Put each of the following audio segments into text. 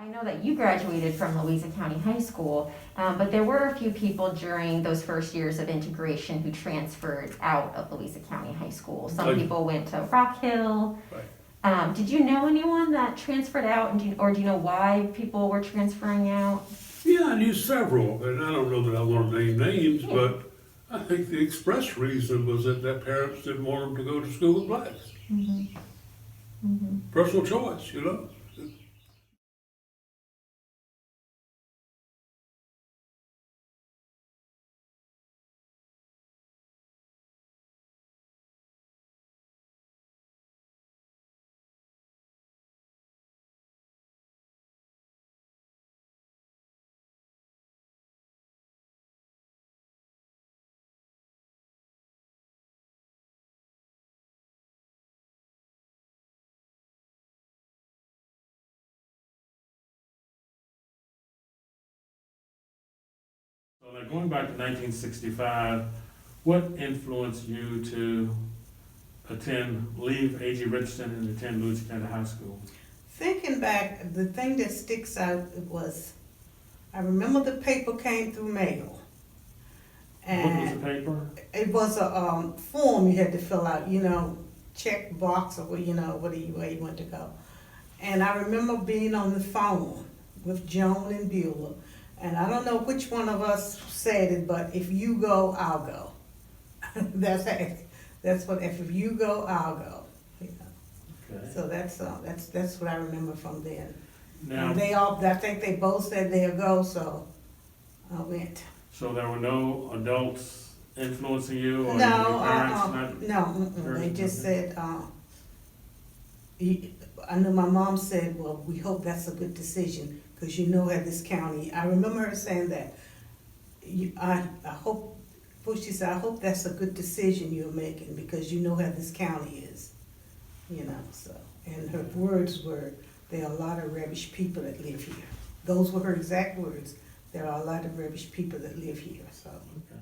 I know that you graduated from Louisa County High School, but there were a few people during those first years of integration who transferred out of Louisa County High School. Some people went to Rock Hill. Right. Did you know anyone that transferred out, and or do you know why people were transferring out? Yeah, I knew several, and I don't know that I want to name names, Yeah. but I think the express reason was that their parents didn't want them to go to school with blacks. Mm-hmm. Mm-hmm. Personal choice, you know? So now going back to 1965, what influenced you to leave A.G. Richardson and attend Louisa County High School? Thinking back, the thing that sticks out was, I remember the paper came through mail. What was the And paper? it was a form you had to fill out, check box or where you went to go. And I remember being on the phone with Joan and Beulah, and I don't know which one of us said it, but if you go, I'll go. That's what, if you go, I'll go. Okay. So that's what I remember from then. Now, And I think they both said they'll go, so I went. so there were no adults influencing you or No, your parents? They just said, I know my mom said, well, we hope that's a good decision, because at this county, I remember her saying that. I hope, first she said, I hope that's a good decision you're making, because how this county is, so. And her words were, there are a lot of rubbish people that live here. Those were her exact words. There are a lot of rubbish people that live here, so. Okay.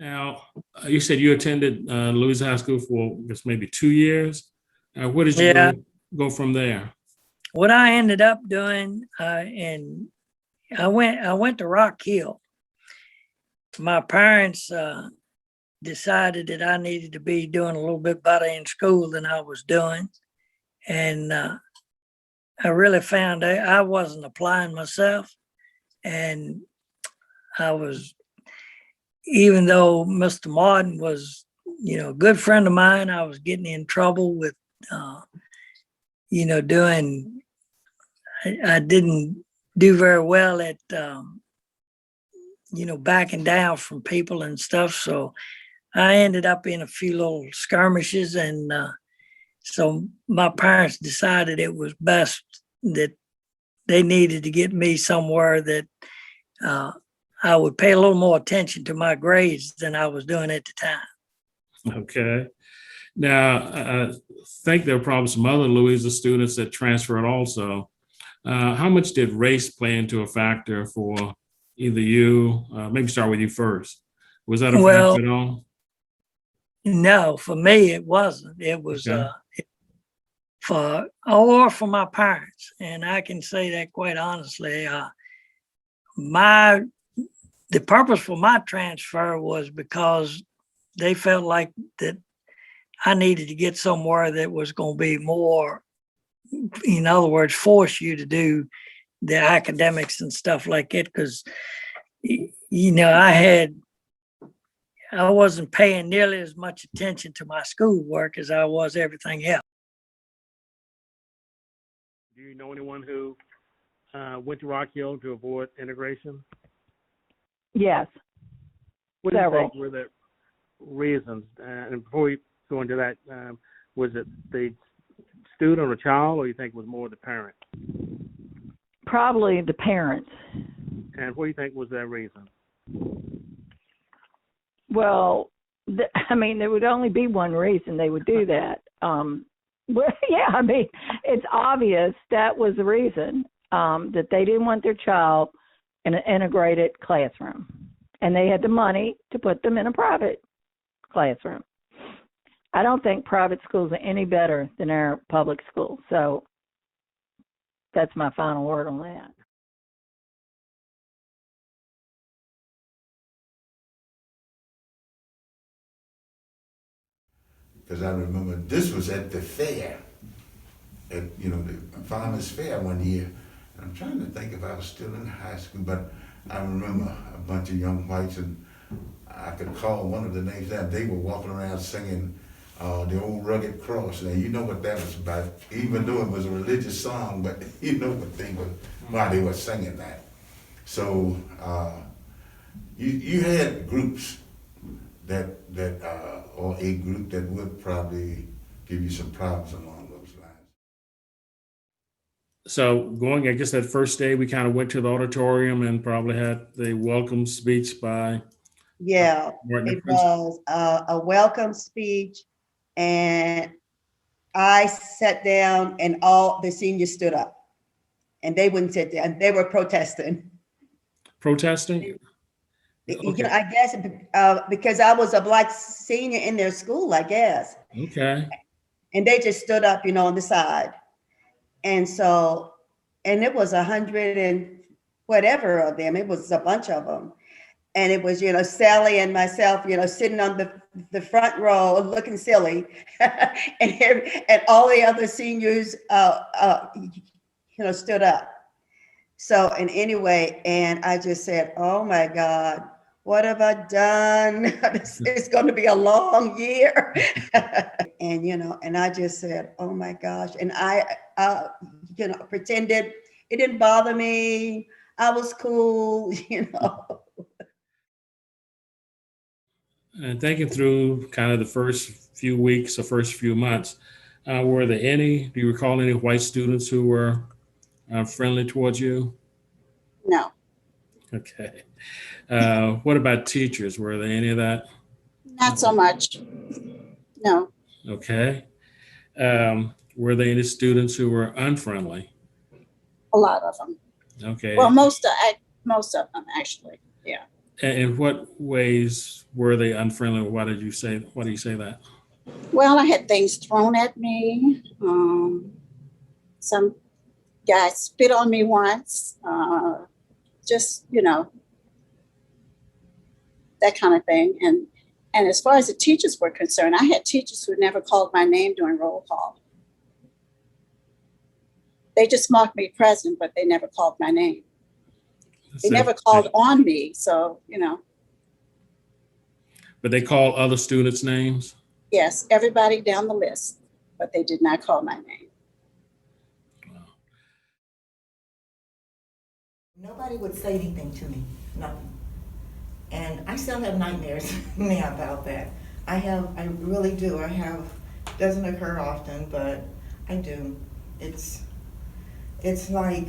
Now, you said you attended Louisa High School for just maybe 2 years. Where did you Yeah, go from there? what I ended up doing, and I went to Rock Hill. My parents decided that I needed to be doing a little bit better in school than I was doing, and I really found out I wasn't applying myself, and I was, even though Mr. Martin was, a good friend of mine, I was getting in trouble with, doing. I didn't do very well at, backing down from people and stuff. So I ended up in a few little skirmishes. And so my parents decided it was best that they needed to get me somewhere that I would pay a little more attention to my grades than I was doing at the time. Okay. Now, I think there are probably some other Louisa students that transferred also. How much did race play into a factor for either you? Maybe start with you first. Was that a Well, factor at all? no, for me, it wasn't. It was Okay. for my parents. And I can say that quite honestly. The purpose for my transfer was because they felt like that I needed to get somewhere that was going to be more, in other words, force you to do the academics and stuff like that. Because, I wasn't paying nearly as much attention to my schoolwork as I was everything else. Do you know anyone who went to Rock Hill to avoid integration? Yes, What do you several. think were the reasons? And before we go into that, was it the student or child, or you think it was more the parent? Probably the parents. And what do you think was that reason? Well, I mean, there would only be one reason they would do that. Well, yeah, I mean, it's obvious that was the reason, that they didn't want their child in an integrated classroom. And they had the money to put them in a private classroom. I don't think private schools are any better than our public schools. So that's my final word on that. Because I remember this was at the fair, at, you know, the farmer's fair one year. And I'm trying to think if I was still in high school, but I remember a bunch of young whites, and I could call one of the names down. They were walking around singing the old rugged cross. Now, you know what that was about, even though it was a religious song, but you know what they were, why they were singing that. So you had groups that or a group that would probably give you some problems along those lines. So going, I guess that first day, we kind of went to the auditorium and probably had the welcome speech by Yeah, Martin, the it principal. was a welcome speech, and I sat down and all the seniors stood up and they wouldn't sit down. They were protesting. Protesting? You Okay, know, I guess because I was a Black senior in their school, I guess. okay. And they just stood up, you know, on the side. And so, and it was 100 and whatever of them. It was a bunch of them. And it was, you know, Sally and myself, you know, sitting on the front row looking silly. and all the other seniors, you know, stood up. So, and anyway, and I just said, oh my God, what have I done? It's going to be a long year. And, you know, and I just said, oh my gosh. And I, you know, pretended it didn't bother me. I was cool, you know. And thinking through kind of the first few weeks or first few months, were there any, do you recall any white students who were friendly towards you? No, Okay. What about teachers? Were there any of that? not so much. No, Okay. Were there any students who were unfriendly? a lot of them. Well, Okay. most of them actually. Yeah. And in what ways were they unfriendly? Why do you say that? Well, I had things thrown at me. Some guy spit on me once. Just, you know, that kind of thing. And as far as the teachers were concerned, I had teachers who never called my name during roll call. They just marked me present, but they never called my name. They never called on me. So, you know. But they call other students' names? Yes, everybody down the list, but they did not call my name. Nobody would say anything to me, nothing. And I still have nightmares now about that. I really do. Doesn't occur often, but I do. It's like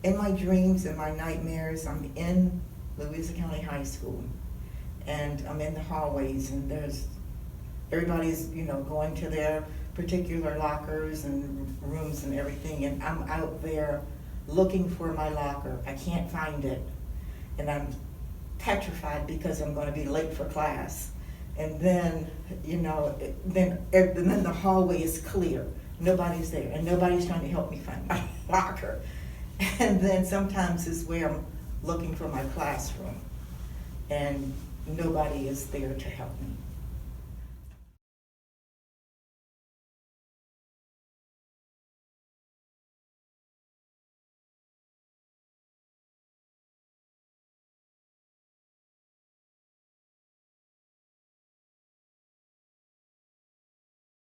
in my dreams and my nightmares, I'm in Louisa County High School, and I'm in the hallways, and everybody's, you know, going to their particular lockers and rooms and everything, and I'm out there looking for my locker. I can't find it, and I'm petrified because I'm going to be late for class. And then, you know, then the hallway is clear. Nobody's there, and nobody's trying to help me find my locker. And then sometimes is where I'm looking for my classroom, and nobody is there to help me.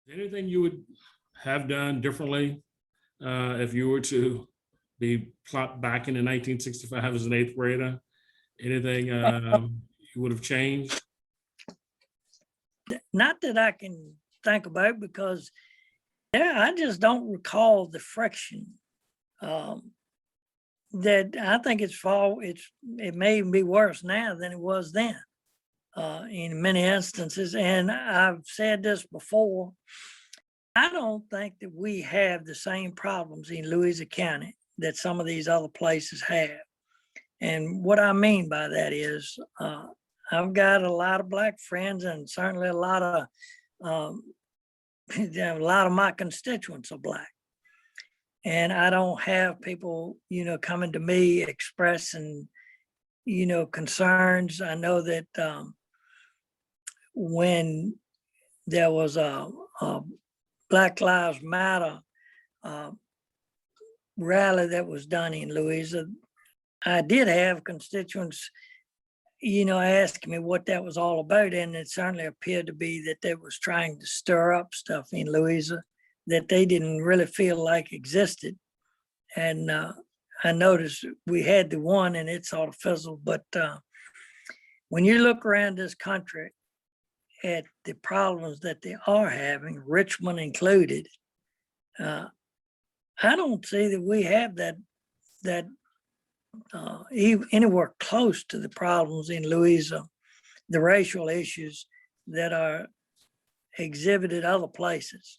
Anything you would have done differently if you were to be plopped back into 1965 as an eighth grader? Anything you would have changed? Not that I can think about, because I just don't recall the friction. That I think it may even be worse now than it was then. in many instances. And I've said this before, I don't think that we have the same problems in Louisa County that some of these other places have. And what I mean by that is, I've got a lot of Black friends, and certainly a lot of a lot of my constituents are Black. And I don't have people, coming to me expressing, concerns. I know that when there was a Black Lives Matter rally that was done in Louisa, I did have constituents, asking me what that was all about. And it certainly appeared to be that they was trying to stir up stuff in Louisa that they didn't really feel like existed. And I noticed we had the one and it sort of fizzled. But when you look around this country at the problems that they are having, Richmond included, I don't see that we have that anywhere close to the problems in Louisa, the racial issues that are exhibited other places.